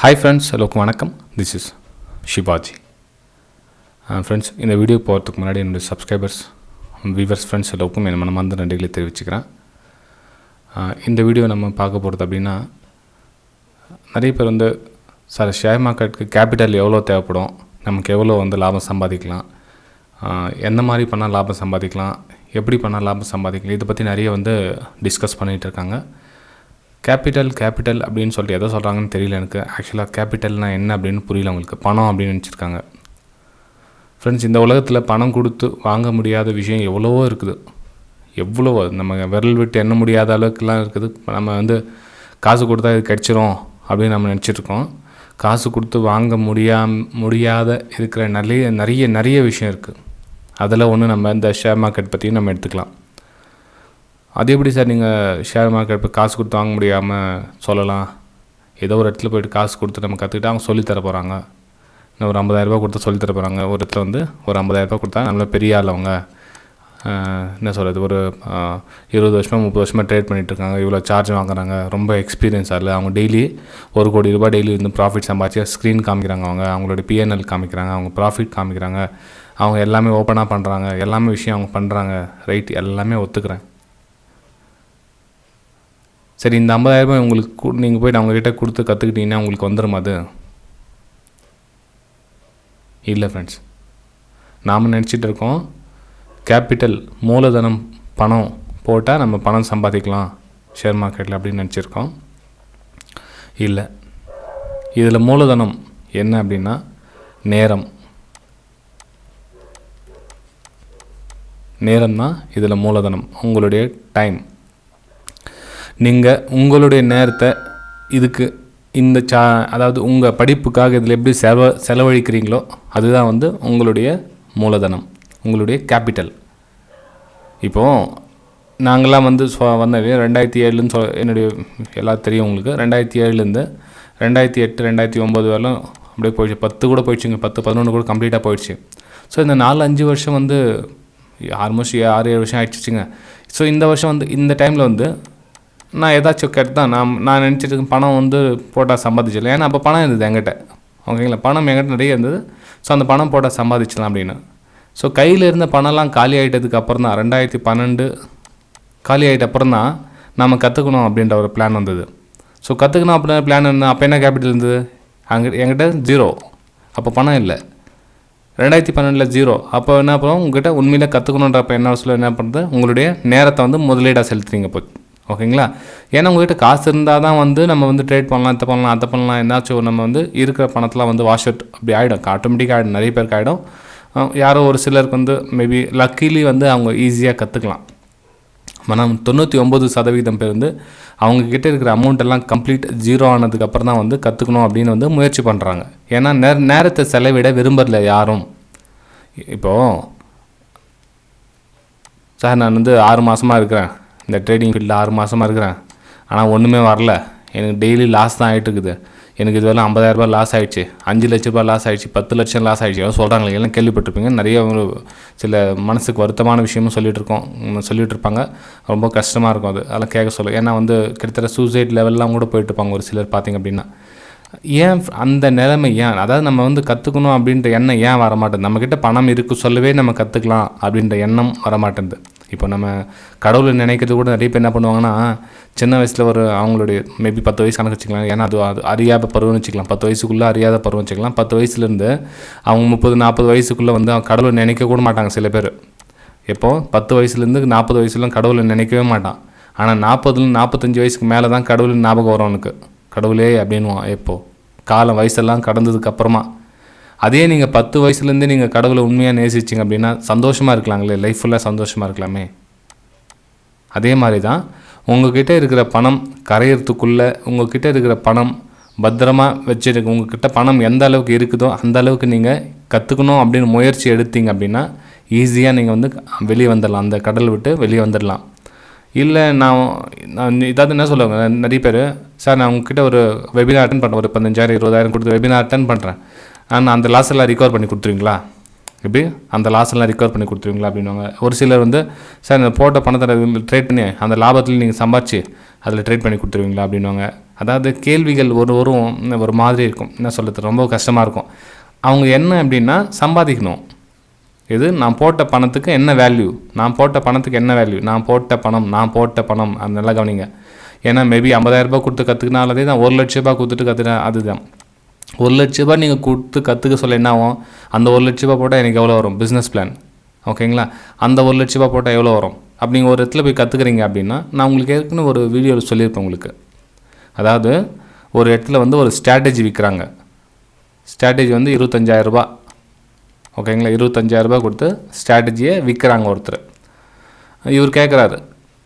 Hi friends, எல்லோருக்கும் வணக்கம். This is Shibaji. Friends, இந்த வீடியோ போகிறதுக்கு முன்னாடி என்னுடைய சப்ஸ்கிரைபர்ஸ் வியூவர்ஸ் ஃப்ரெண்ட்ஸ் எல்லோருக்கும் என் மனமார்ந்த நன்றிகளை தெரிவிச்சுக்கிறேன். இந்த வீடியோ நம்ம பார்க்க போகிறது அப்படின்னா, நிறைய பேர் சார் ஷேர் மார்க்கெட்டுக்கு கேபிட்டல் எவ்வளோ தேவைப்படும், நமக்கு எவ்வளோ லாபம் சம்பாதிக்கலாம், எந்த மாதிரி பண்ணால் லாபம் சம்பாதிக்கலாம், எப்படி பண்ணால் லாபம் சம்பாதிக்கலாம், இதை பற்றி நிறைய டிஸ்கஸ் பண்ணிகிட்டு இருக்காங்க. கேபிட்டல் அப்படின்னு சொல்லிட்டு எதை சொல்கிறாங்கன்னு தெரியல எனக்கு. ஆக்சுவலாக கேபிட்டல்னால் என்ன அப்படின்னு புரியல அவங்களுக்கு. பணம் அப்படின்னு நினச்சிருக்காங்க. ஃப்ரெண்ட்ஸ், இந்த உலகத்தில் பணம் கொடுத்து வாங்க முடியாத விஷயம் எவ்வளவோ இருக்குது. எவ்வளவோ நம்ம விரல் விட்டு எண்ண முடியாத அளவுக்குலாம் இருக்குது. நம்ம காசு கொடுத்தா இது கிடச்சிரும் அப்படின்னு நம்ம நினச்சிட்ருக்கோம். காசு கொடுத்து வாங்க முடியாத இருக்கிற நிறைய விஷயம் இருக்குது. அதில் ஒன்று நம்ம இந்த ஷேர் மார்க்கெட் பற்றியும் நம்ம எடுத்துக்கலாம். அது எப்படி சார் நீங்கள் ஷேர் மார்க்கெட் இப்போ காசு கொடுத்து வாங்க முடியாமல் சொல்லலாம்? ஏதோ ஒரு இடத்துல போய்ட்டு காசு கொடுத்து நம்ம கற்றுக்கிட்டு அவங்க சொல்லித்தர போகிறாங்க. இன்னும் ஒரு 50,000 கொடுத்து சொல்லித்தர போகிறாங்க. ஒரு இடத்துல ஒரு 50,000 கொடுத்தா நம்மள பெரிய ஆள் அவங்க என்ன சொல்கிறது, ஒரு 20 வருஷமாக 30 வருஷமாக ட்ரேட் பண்ணிகிட்ருக்காங்க, இவ்வளோ சார்ஜ் வாங்குறாங்க, ரொம்ப எக்ஸ்பீரியன்ஸ் ஆகல. அவங்க டெய்லி 1 கோடி ரூபாய் டெய்லி ப்ராஃபிட் சம்பாதிச்சு ஸ்க்ரீன் காமிக்கிறாங்க. அவங்களுடைய பிஎன்எல் காமிக்கிறாங்க, அவங்க ப்ராஃபிட் காமிக்கிறாங்க, அவங்க எல்லாமே ஓப்பனாக பண்ணுறாங்க, எல்லாமே விஷயம் அவங்க பண்ணுறாங்க. ரைட், எல்லாமே ஒத்துக்கிறேன். சரி, இந்த 50,000 உங்களுக்கு நீங்கள் போய்ட்டு அவங்ககிட்ட கொடுத்து கற்றுக்கிட்டீங்கன்னா உங்களுக்கு வந்துடும் அது? இல்லை ஃப்ரெண்ட்ஸ், நாம் நினச்சிட்டு இருக்கோம் கேபிட்டல் மூலதனம் பணம் போட்டால் நம்ம பணம் சம்பாதிக்கலாம் ஷேர் மார்க்கெட்டில் அப்படின்னு நினச்சிருக்கோம். இல்லை, இதில் மூலதனம் என்ன அப்படின்னா நேரம் தான் இதில் மூலதனம். உங்களுடைய டைம், நீங்கள் உங்களுடைய நேரத்தை இதுக்கு அதாவது உங்கள் படிப்புக்காக இதில் எப்படி செலவழிக்கிறீங்களோ அதுதான் உங்களுடைய மூலதனம், உங்களுடைய கேபிட்டல். இப்போது நாங்களாம் வந்தது 2007ன்னு என்னுடைய எல்லாம் தெரியும் உங்களுக்கு. 2007லேருந்து 2008 2009 வரலாம் அப்படியே போயிடுச்சு. 10 கூட போயிடுச்சுங்க, 10-11 கூட கம்ப்ளீட்டாக போயிடுச்சு. ஸோ இந்த 4-5 வருஷம் ஆல்மோஸ்ட் 6-7 வருஷம் ஆயிடுச்சுங்க. ஸோ இந்த வருஷம் இந்த டைமில் நான் ஏதாச்சும் கேட்டு தான் நான் நினச்சிட்டு பணம் போட்டால் சம்பாதிச்சிடலாம். ஏன்னா அப்போ பணம் இருந்தது என்கிட்ட. ஓகேங்களா, பணம் என்கிட்ட நிறைய இருந்தது. ஸோ அந்த பணம் போட்டால் சம்பாதிச்சலாம் அப்படின்னு. ஸோ கையில் இருந்த பணம்லாம் காலி ஆகிட்டதுக்கு அப்புறம் தான் 2012 காலி ஆகிட்ட அப்புறம் தான் நம்ம கற்றுக்கணும் அப்படின்ற ஒரு பிளான் வந்தது. ஸோ கற்றுக்கணும் அப்படின்ற பிளான் என்ன? அப்போ என்ன கேபிட்டல் இருந்தது? என்கிட்ட 0. அப்போ பணம் இல்லை. 2012 0. அப்போ என்ன பண்ணுவோம், உங்கள்கிட்ட உண்மையிலே கற்றுக்கணுன்றப்ப என்ன சொல்ல என்ன பண்ணுறது, உங்களுடைய நேரத்தை முதலீடாக செலுத்துறீங்க இப்போ. ஓகேங்களா, ஏன்னா உங்கள்கிட்ட காசு இருந்தால் தான் நம்ம ட்ரேட் பண்ணலாம், இதை பண்ணலாம், அதை பண்ணலாம். என்னாச்சும் நம்ம இருக்கிற பணத்தெலாம் வாஷ் அவுட் அப்படி ஆகிடும், ஆட்டோமேட்டிக்காக ஆகிடும். நிறைய பேருக்கு ஆகிடும். யாரோ ஒரு சிலருக்கு மேபி லக்கிலி அவங்க ஈஸியாக கற்றுக்கலாம். ஆனால் 99% பேர் அவங்கக்கிட்ட இருக்கிற அமௌண்ட்டெல்லாம் கம்ப்ளீட் 0 ஆனதுக்கப்புறம் தான் கற்றுக்கணும் அப்படின்னு முயற்சி பண்ணுறாங்க. ஏன்னா நேரத்தை செலவிட விரும்பல யாரும். இப்போது சார் நான் 6 மாதமாக இருக்கிறேன் இந்த ட்ரேடிங் ஃபீல்டில், 6 மாதமாக இருக்கிறேன், ஆனால் ஒன்றுமே வரல, எனக்கு டெய்லி லாஸ் தான் ஆகிட்டு இருக்குது, எனக்கு இதுவரை 50,000 லாஸ் ஆகிடுச்சு, 5 லட்ச ரூபாய் லாஸ் ஆகிடுச்சு, 10 லட்சம் லாஸ் ஆகிடுச்சு, எல்லாம் சொல்கிறாங்களே, எல்லாம் கேள்விப்பட்டிருப்பீங்க. நிறைய சில மனசுக்கு வருத்தமான விஷயமும் சொல்லிகிட்டு இருப்பாங்க. ரொம்ப கஷ்டமாக இருக்கும் அதெல்லாம் கேட்க சொல்ல. ஏன்னா கிட்டத்தட்ட சூசைட் லெவல்லாம் கூட போயிட்டு இருப்பாங்க ஒரு சிலர் பார்த்திங்க அப்படின்னா. ஏன் அந்த நிலைமை, ஏன் அதாவது நம்ம கற்றுக்கணும் அப்படின்ற எண்ணம் ஏன் வரமாட்டேது? நம்மக்கிட்ட பணம் இருக்குது சொல்லவே நம்ம கற்றுக்கலாம் அப்படின்ற எண்ணம் வரமாட்டேது. இப்போ நம்ம கடவுளை நினைக்கிறது கூட நிறைய பேர் என்ன பண்ணுவாங்கன்னா, சின்ன வயசில் அவங்களுடைய மேபி 10 வயசு கணக்கு வச்சுக்கலாம். ஏன்னா அது அறியாத பருவம்னு வச்சுக்கலாம். 10 வயசுக்குள்ளே அறியாத பருவம் வச்சுக்கலாம். 10 வயசுலேருந்து அவங்க 30-40 வயசுக்குள்ளே அவங்க கடவுளை நினைக்க கூட மாட்டாங்க சில பேர். எப்போது 10 வயசுலேருந்து 40 வயசுலாம் கடவுளை நினைக்கவே மாட்டான். ஆனால் 40-45 வயசுக்கு மேலே தான் கடவுள் ஞாபகம் வரும் அவனுக்கு. கடவுளே அப்படின்வான் எப்போது காலம் வயசெல்லாம் கடந்ததுக்கப்புறமா. அதே நீங்கள் 10 வயசுலேருந்தே நீங்கள் கடவுளை உண்மையாக நேசிச்சிங்க அப்படின்னா சந்தோஷமாக இருக்கலாங்களே, லைஃப் ஃபுல்லாக சந்தோஷமாக இருக்கலாமே. அதே மாதிரி தான் உங்கள்கிட்ட இருக்கிற பணம் கரையிறதுக்குள்ளே உங்கள்கிட்ட இருக்கிற பணம் பத்திரமாக வச்சுருக்கு. உங்கள்கிட்ட பணம் எந்த அளவுக்கு இருக்குதோ அந்த அளவுக்கு நீங்கள் கற்றுக்கணும் அப்படின்னு முயற்சி எடுத்தீங்க அப்படின்னா ஈஸியாக நீங்கள் வெளியே வந்துடலாம், அந்த கடலை விட்டு வெளியே வந்துடலாம். இல்லை நான் இதாவது என்ன சொல்லுவாங்க நிறைய பேர், சார் நான் உங்ககிட்ட ஒரு வெபினார் அட்டன் பண்ணுறேன், ஒரு 15,000-20,000 கொடுத்து வெபினார் அட்டன் பண்ணுறேன், ஆனால் அந்த லாஸ் எல்லாம் ரிகவர் பண்ணி கொடுத்துருவீங்களா? எப்படி அந்த லாஸ் எல்லாம் ரிகவர் பண்ணி கொடுத்துருவீங்களா அப்படின்வாங்க. ஒரு சிலர் சார் இந்த போட்ட பணத்தை ட்ரேட் பண்ணி அந்த லாபத்தில் நீங்கள் சம்பாதிச்சு அதில் ட்ரேட் பண்ணி கொடுத்துருவீங்களா அப்படின்வாங்க. அதாவது கேள்விகள் ஒரு மாதிரி இருக்கும், என்ன சொல்கிறது, ரொம்ப கஷ்டமாக இருக்கும். அவங்க என்ன அப்படின்னா சம்பாதிக்கணும். இது நான் போட்ட பணத்துக்கு என்ன வேல்யூ, நான் போட்ட பணத்துக்கு என்ன வேல்யூ, நான் போட்ட பணம் அது நல்லா கவனிங்க. ஏன்னா மேபி 50,000 கொடுத்து கற்றுக்கினாலும் அதே தான், 1,00,000 கொடுத்துட்டு கற்றுக்கினா அதுதான். 1,00,000 நீங்கள் கொடுத்து கற்றுக்க சொல்ல என்ன ஆகும், அந்த 1,00,000 போட்டால் எனக்கு எவ்வளோ வரும் பிஸ்னஸ் பிளான், ஓகேங்களா, அந்த 1,00,000 போட்டால் எவ்வளோ வரும் அப்படிங்க ஒரு இடத்துல போய் கற்றுக்குறீங்க அப்படின்னா, நான் உங்களுக்கு ஏற்கனவே ஒரு வீடியோவில் சொல்லியிருப்பேன் உங்களுக்கு. அதாவது ஒரு இடத்துல வந்து ஒரு ஸ்ட்ராட்டஜி விற்கிறாங்க. ஸ்ட்ராட்டஜி வந்து 25,000, ஓகேங்களா, 25,000 கொடுத்து ஸ்ட்ராட்டஜியை விற்கிறாங்க ஒருத்தர். இவர் கேட்குறாரு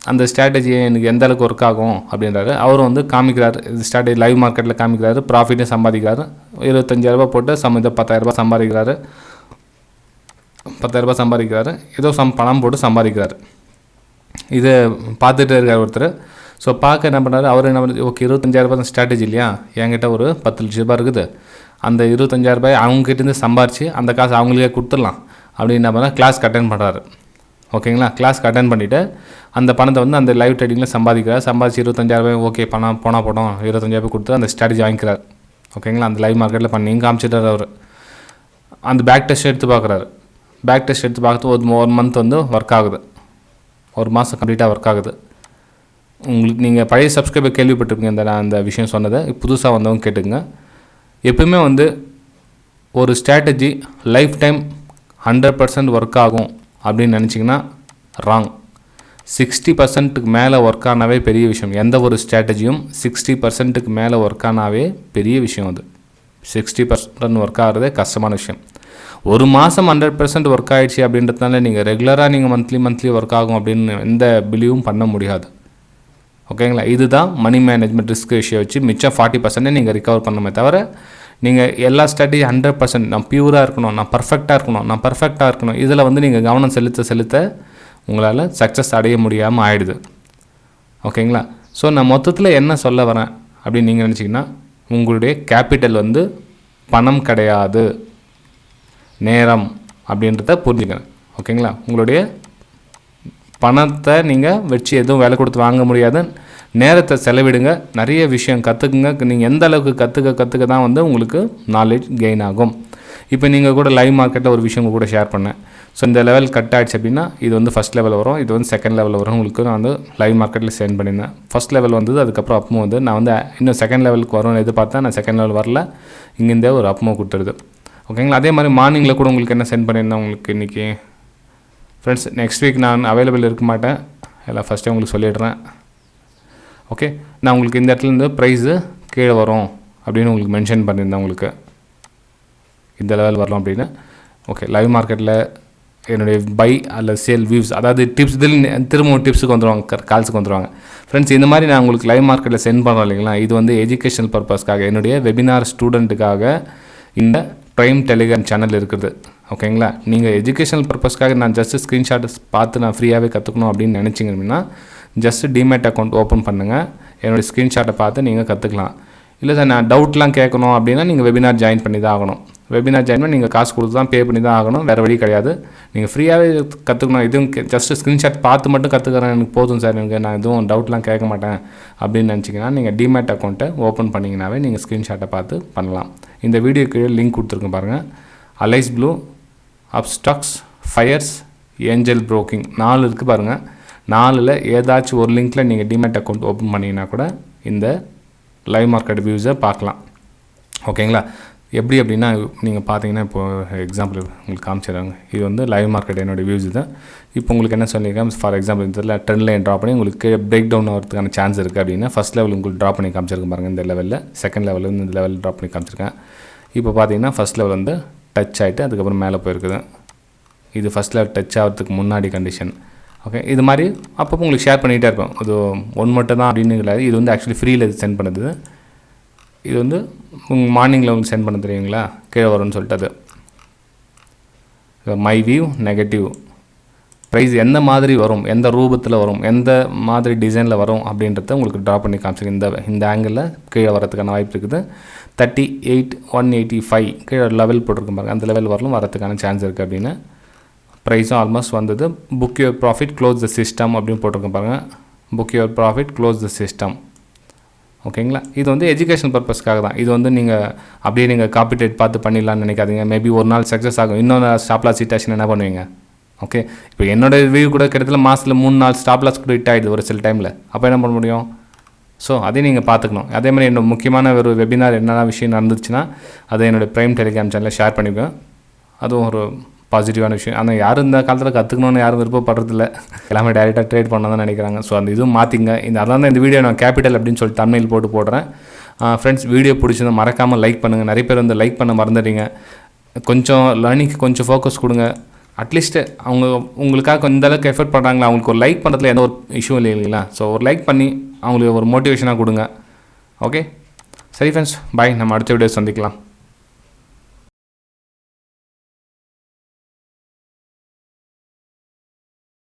அந்த ஸ்ட்ராட்டஜி எனக்கு எந்த அளவுக்கு ஒர்க் ஆகும் அப்படின்றாரு. அவரும் வந்து காமிக்கிறார், இது ஸ்ட்ராட்டஜி லைவ் மார்க்கெட்டில் காமிக்கிறாரு, ப்ராஃபிட்டும் சம்பாதிக்கிறாரு. 25,000 போட்டு இதை 10,000 சம்பாதிக்கிறாரு, 10,000 சம்பாதிக்கிறாரு, ஏதோ பணம் போட்டு சம்பாதிக்கிறாரு. இதை பார்த்துட்டு இருக்கார் ஒருத்தர். ஸோ பார்க்க என்ன பண்ணுறாரு, அவர் என்ன பண்ணுறது, ஓகே 25,000 ஸ்ட்ராட்டஜி இல்லையா, என்கிட்ட ஒரு 10,00,000 இருக்குது, அந்த 25,000 அவங்ககிட்டேருந்து சம்பாரித்து அந்த காசு அவங்களுக்கே கொடுத்துடலாம் அப்படின்னு என்ன பண்ணால் கிளாஸ்க்கு அட்டென்ட் பண்ணுறாரு. ஓகேங்களா, கிளாஸ்க்கு அட்டென்ட் பண்ணிவிட்டு அந்த பணத்தை வந்து அந்த லைவ் ட்ரேடிங்கில் சம்பாதிக்கிறார். சம்பாதிச்சு 25,000 ஓகே போனால் போட்டோம் 25,000 கொடுத்து அந்த ஸ்ட்ராட்டஜி வாங்கிக்கிறார். ஓகேங்களா, அந்த லைவ் மார்க்கெட்டில் பண்ணி காமிச்சிட்டார் அவர். அந்த பேக் டெஸ்ட் எடுத்து பார்க்குறாரு. பேக் டெஸ்ட் எடுத்து பார்த்து ஒரு மந்த் வந்து ஒர்க் ஆகுது, ஒரு மாதம் கம்ப்ளீட்டாக ஒர்க் ஆகுது. உங்களுக்கு நீங்கள் பழைய சப்ஸ்கிரைபர் கேள்விப்பட்டிருப்பீங்க நான் அந்த விஷயம் சொன்னதை, புதுசாக வந்தவங்க கேட்டுங்க. எப்பவுமே வந்து ஒரு ஸ்ட்ராட்டஜி லைஃப் டைம் 100% ஒர்க் ஆகும் அப்படின்னு நினச்சிங்கன்னா ராங். 60%க்கு மேலே ஒர்க் ஆனாவே பெரிய விஷயம். எந்த ஒரு ஸ்ட்ராட்டஜியும் 60%க்கு மேலே ஒர்க் ஆனாவே பெரிய விஷயம். அது 60% ஒர்க் ஆகிறதே கஷ்டமான விஷயம். ஒரு மாதம் 100% ஒர்க் ஆகிடுச்சு அப்படின்றதுனால நீங்கள் ரெகுலராக நீங்கள் மந்த்லி ஒர்க் ஆகும் அப்படின்னு எந்த பிலீவும் பண்ண முடியாது. ஓகேங்களா, இதுதான் மணி மேனேஜ்மெண்ட் ரிஸ்க் ரேஷியோ வச்சு மிச்சம் 40% நீங்கள் ரிகவர் பண்ணணுமே தவிர, நீங்கள் எல்லா ஸ்ட்ராட்டஜி 100% நான் பியூராக இருக்கணும், நான் பர்ஃபெக்டாக இருக்கணும் இதில் வந்து நீங்கள் கவனம் செலுத்த உங்களால் சக்ஸஸ் அடைய முடியாமல் ஆகிடுது. ஓகேங்களா, ஸோ நான் மொத்தத்தில் என்ன சொல்ல வரேன் அப்படின்னு நீங்கள் நினச்சிங்கன்னா, உங்களுடைய கேபிட்டல் வந்து பணம் கிடையாது, நேரம் அப்படின்றத புரிஞ்சுக்கணும். ஓகேங்களா, உங்களுடைய பணத்தை நீங்கள் வச்சு எதுவும் வேலை கொடுத்து வாங்க முடியாது. நேரத்தை செலவிடுங்க, நிறைய விஷயம் கற்றுக்குங்க. நீங்கள் எந்த அளவுக்கு கற்றுக்க தான் வந்து உங்களுக்கு நாலேஜ் கெயின் ஆகும். இப்போ நீங்கள் கூட லைவ் மார்க்கெட்டில் ஒரு விஷயம் கூட ஷேர் பண்ணேன். ஸோ இந்த லெவல் கட் ஆகிடுச்சு அப்படின்னா இது வந்து ஃபஸ்ட் லெவல் வரும், இது வந்து செகண்ட் லெவல் வரும். உங்களுக்கு நான் வந்து லைவ் மார்க்கெட்டில் சென்ட் பண்ணியிருந்தேன். ஃபஸ்ட் லெவல் வந்தது, அதுக்கப்புறம் அப்மூவ் வந்து நான் வந்து இன்னும் செகண்ட் லெவலுக்கு வரும்னு எதிர்பார்த்தேன். நான் செகண்ட் லெவல் வரல, இங்கேருந்தே ஒரு அப்மூவ் கொடுத்துருது. ஓகேங்களா, அதே மாதிரி மார்னிங்கில் கூட உங்களுக்கு என்ன சென்ட் பண்ணியிருந்தேன் உங்களுக்கு இன்றைக்கி. ஃப்ரெண்ட்ஸ், நெக்ஸ்ட் வீக் நான் அவைலபிள் இருக்க மாட்டேன், எல்லாம் ஃபஸ்ட்டே உங்களுக்கு சொல்லிடுறேன். ஓகே, நான் உங்களுக்கு இந்த இடத்துலேருந்து ப்ரைஸு கீழே வரும் அப்படின்னு உங்களுக்கு மென்ஷன் பண்ணியிருந்தேன். உங்களுக்கு இந்த லெவல் வரலாம் அப்படின்னு. ஓகே, லைவ் மார்க்கெட்டில் என்னுடைய பை அல்ல சேல் வியூஸ், அதாவது டிப்ஸ், இதில் திரும்பவும் டிப்ஸுக்கு வந்துடுவாங்க, கால்ஸுக்கு வந்துடுவாங்க. ஃப்ரெண்ட்ஸ், இந்த மாதிரி நான் உங்களுக்கு லைவ் மார்க்கெட்டில் சென்ட் பண்ணுறேன் இல்லைங்களா, இது வந்து எஜுகேஷனல் பர்பஸ்க்காக, என்னுடைய வெபினார் ஸ்டூடெண்ட்டுக்காக இந்த ப்ரைம் டெலிகிராம் சேனல் இருக்குது. ஓகேங்களா, நீங்கள் எஜுகேஷனல் பர்பஸ்க்காக நான் ஜஸ்ட்டு ஸ்க்ரீன்ஷாட் பார்த்து நான் ஃப்ரீயாகவே கற்றுக்கணும் அப்படின்னு நினச்சிங்க அப்படின்னா ஜஸ்ட்டு டிமேட் அக்கௌண்ட் ஓப்பன் பண்ணுங்கள், என்னோடய ஸ்க்ரீன்ஷாட்டை பார்த்து நீங்கள் கற்றுக்கலாம். இல்லை சார் நான் டவுட்லாம் கேட்கணும் அப்படின்னா நீங்கள் வெபினார் ஜாயின் பண்ணி தான் ஆகணும். வெபினார் ஜாயின் பண்ணி நீங்கள் காசு கொடுத்து தான் பே பண்ணி தான் ஆகணும், வேறு வழி கிடையாது. நீங்கள் ஃப்ரீயாகவே கற்றுக்கணும். இதுவும் ஜஸ்ட்டு ஸ்க்ரீன்ஷாட் பார்த்து மட்டும் கற்றுக்கிறேன், எனக்கு போதும் சார், எனக்கு நான் எதுவும் டவுட்லாம் கேட்க மாட்டேன் அப்படின்னு நினச்சிங்கன்னா நீங்கள் டிமேட் அக்கௌண்ட்டை ஓப்பன் பண்ணிங்கனாவே நீங்கள் ஸ்க்ரீன்ஷாட்டை பார்த்து பண்ணலாம். இந்த வீடியோக்கு லிங்க் கொடுத்துருக்கேன் பாருங்கள். Alice Blue, Upstox, Fyers, Angel Broking 4 இருக்குது பாருங்கள். 4ல் ஏதாச்சும் ஒரு லிங்க்கில் நீங்கள் டிமேட் அக்கௌண்ட் ஓப்பன் பண்ணிங்கன்னா கூட இந்த லைவ் மார்க்கெட் வியூஸை பார்க்கலாம். ஓகேங்களா, எப்படி அப்படின்னா நீங்கள் பார்த்தீங்கன்னா இப்போது எக்ஸாம்பிள் உங்களுக்கு காமிச்சிடுறாங்க. இது வந்து லைவ் மார்க்கெட் என்னோடய வியூஸ் தான். இப்போ உங்களுக்கு என்ன சொல்லியிருக்கேன், ஃபார் எக்ஸாம்பிள் இதில் ட்ரெண்ட் லைன் ட்ரா பண்ணி உங்களுக்கு பிரேக் டவுன் ஆகிறதுக்கான சான்ஸ் இருக்குது அப்படின்னா ஃபஸ்ட் லெவல் உங்களுக்கு ட்ரா பண்ணி காமிச்சிருக்கேன் பாருங்கள். இந்த லெவலில் செகண்ட் லெவலில் இந்த லெவலில் ட்ரா பண்ணி காமிச்சிருக்கேன். இப்போ பார்த்தீங்கன்னா ஃபஸ்ட் லெவல் வந்து டச் ஆகிட்டு அதுக்கப்புறம் மேலே போயிருக்குது. இது ஃபஸ்ட் லெவல் டச் ஆகிறதுக்கு முன்னாடி கண்டிஷன். ஓகே, இது மாதிரி அப்பப்போ உங்களுக்கு ஷேர் பண்ணிகிட்டே இருப்போம். இது ஒன் மட்டும் தான் அப்படின்னு கிடையாது, இது வந்து ஆக்சுவலி ஃப்ரீயில் இது சென்ட் பண்ணுது. இது வந்து உங்கள் மார்னிங்கில் உங்களுக்கு சென்ட் பண்ண தெரியுங்களா, கீழே வரும்னு சொல்லிட்டு அது மை வியூ நெகட்டிவ் ப்ரைஸ் எந்த மாதிரி வரும், எந்த ரூபத்தில் வரும், எந்த மாதிரி டிசைனில் வரும் அப்படின்றத உங்களுக்கு ட்ரா பண்ணி காமிச்சிருக்கு. இந்த ஆங்கிளில் கீழே வரதுக்கான வாய்ப்பு இருக்குது. 38,185 கீழே லெவல் போட்டிருக்கும் பாருங்கள், அந்த லெவல் வரலும் வரதுக்கான சான்ஸ் இருக்குது அப்படின்னு. ப்ரைஸும் ஆல்மோஸ்ட் வந்தது. Book your profit close the system அப்படின்னு போட்டிருக்கேன் பாருங்கள். Book your profit, close the system. ஓகேங்களா? இது வந்து எஜுகேஷன் பர்பஸ்க்காக தான். இது வந்து நீங்கள் அப்படியே நீங்கள் காப்பி ட்ரேட் பார்த்து பண்ணிடலான்னு நினைக்காதீங்க. மேபி ஒரு நாள் சக்ஸஸ் ஆகும், இன்னொரு ஸ்டாப் லாஸ் ஹிட் ஆச்சுன்னா என்ன பண்ணுவீங்க? ஓகே, இப்போ என்னோடய வியூ கூட கிட்டத்தட்ட மாதத்தில் 3-4 ஸ்டாப் லாஸ் கூட ஹிட் ஆகிடுது ஒரு சில டைமில். அப்போ என்ன பண்ண முடியும்? ஸோ அதையும் நீங்கள் பார்த்துக்கணும். அதே மாதிரி என்னோட முக்கியமான ஒரு வெபினார் என்ன விஷயம் நடந்துச்சுன்னா அதை என்னோடய ப்ரைம் டெலிகிராம் சேனலில் ஷேர் பண்ணிப்பேன். அதுவும் ஒரு பாசிட்டிவான விஷயம். ஆனால் யாரும் இந்த காலத்தில் கற்றுக்கணுன்னு யாரும் விருப்பப்படுறதில்ல, எல்லாமே டேரெக்டாக ட்ரேட் பண்ண தான் நினைக்கிறாங்க. ஸோ அந்த இதுவும் மாற்றிங்க. அதான் இந்த வீடியோ நான் கேபிட்டல் அப்படின்னு சொல்லி தமிழில் போடுறேன். ஃப்ரெண்ட்ஸ், வீடியோ பிடிச்சதை மறக்காமல் லைக் பண்ணுங்கள். நிறைய பேர் வந்து லைக் பண்ண மறந்துடுறீங்க. கொஞ்சம் லேர்னிங்க்கு கொஞ்சம் ஃபோக்கஸ் கொடுங்க. அட்லீஸ்ட்டு உங்களுக்காக இந்த அளவுக்கு எஃபர்ட் பண்ணுறாங்களா, அவங்களுக்கு ஒரு லைக் பண்ணுறதுல எந்த ஒரு இஷ்யூ இல்லைங்களா? ஸோ ஒரு லைக் பண்ணி அவங்களுக்கு ஒரு மோட்டிவேஷனாக கொடுங்க. ஓகே, சரி ஃப்ரெண்ட்ஸ், பாய். நம்ம அடுத்த வீடியோ சந்திக்கலாம்.